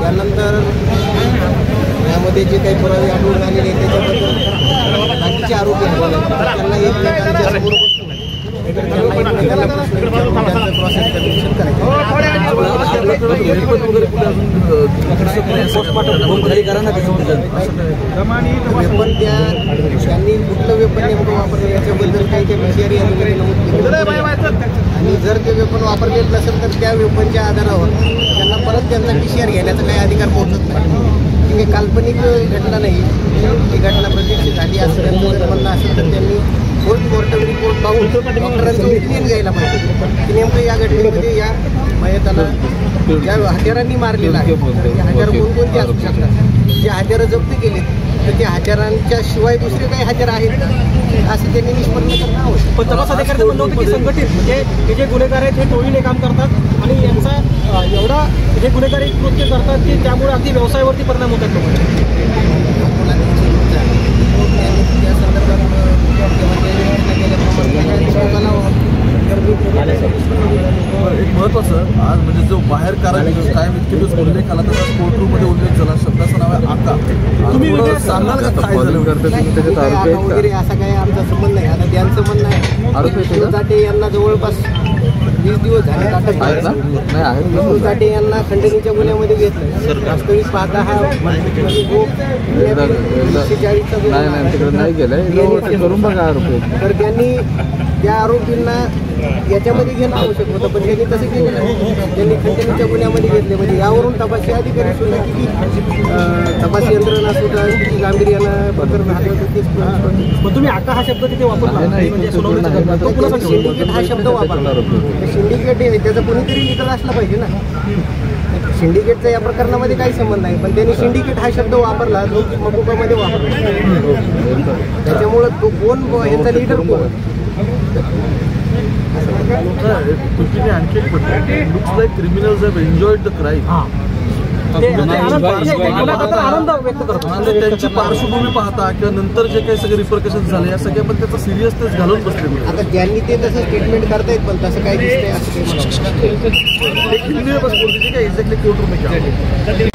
त्यानंतर यामध्ये जे काही पुरावे आढळून आलेले आहेत त्याच्याबद्दल बाकीचे आरोपी आहेत त्यांना एकमेकांच्या समोर वेपन त्यांनी कुठलं वेपन नेमकं वापरलं याच्याबद्दल काही ते विषयारी आणि जर ते वेपन वापरलेलं नसेल तर त्या वेपनच्या आधारावर त्यांना परत त्यांचा PCR घेण्याचा काही अधिकार पोहोचत नाही. ही काल्पनिक घटना नाही, ही घटना प्रत्यक्ष झाली असं त्यांचं जर म्हणणं असेल तर त्यांनी कोर्ट रिपोर्ट पाहून डॉक्टरांचं ओपिनियन घ्यायला पाहिजे की नेमकं या घटनेमध्ये या मयताला ज्या हत्यारांनी मारलेला आहे ते हत्यार कोणकोणते असू शकतात. जे हत्यारं जप्त केलेत तर त्या हत्यारांच्या शिवाय दुसरे काही हत्यार आहेत का असं त्यांनी निष्पन्न करणं आवश्यक. पण तपास अधिकाऱ्यांचं म्हणणं होतं की संघटित म्हणजे हे जे गुन्हेगार आहेत हे टोळीने काम करतात आणि यांचा एवढा हे गुन्हेगारी कृत्य करतात की त्यामुळे अगदी व्यवसायावरती परिणाम होतात लोकांचे. त्या संदर्भात एक महत्वाचं आज म्हणजे जो बाहेर कायम इतके दिवस उल्लेख आला तसा कोर्टरूममध्ये उल्लेख झाला. शब्दाचं नाव आहे आका. तुम्ही सांगाल का काय झालं वगैरे असा काही आमचा संबंध नाही. आता त्यांचं म्हणणं आहे जाटे यांना जवळपास 20 दिवस झाले जाटे यांना खंडणीच्या गुन्ह्यामध्ये घेतलं. वास्तविक पाहता हा 146 तर त्यांनी त्या आरोपींना याच्यामध्ये घेणं आवश्यक होतं पण त्यांनी तसं केलं नाही. त्यांनी खंडणीच्या गुन्ह्यामध्ये घेतले म्हणजे यावरून तपासी अधिकारी सुद्धा किती तपासी यंत्रणा सुद्धा किती गांभीर्यानं प्रकरण हाताळत. तुम्ही आका हा शब्द तिथे वापरला सिंडिकेट हा शब्द वापरला. सिंडिकेट हे त्याचा कोणीतरी निकाल असला पाहिजे ना. सिंडिकेटचा या प्रकरणामध्ये काही संबंध नाही पण त्यांनी सिंडिकेट हा शब्द वापरला जो की मकुकामध्ये वापरला. त्याच्यामुळं तो कोण याचा लीडर कोण आणखी एक looks like criminals have enjoyed the crime. आनंद व्यक्त करतो. त्यांची पार्श्वभूमी पाहता किंवा नंतर जे काही सगळे रिपरकशन झाले या सगळ्या पण त्याचा सिरियसनेस घालून बसले. आता ज्यांनी ते तसं स्टेटमेंट करतायत पण तसं काही दिसतंय असं काही मला एक्झॅक्टली कोर्ट रूम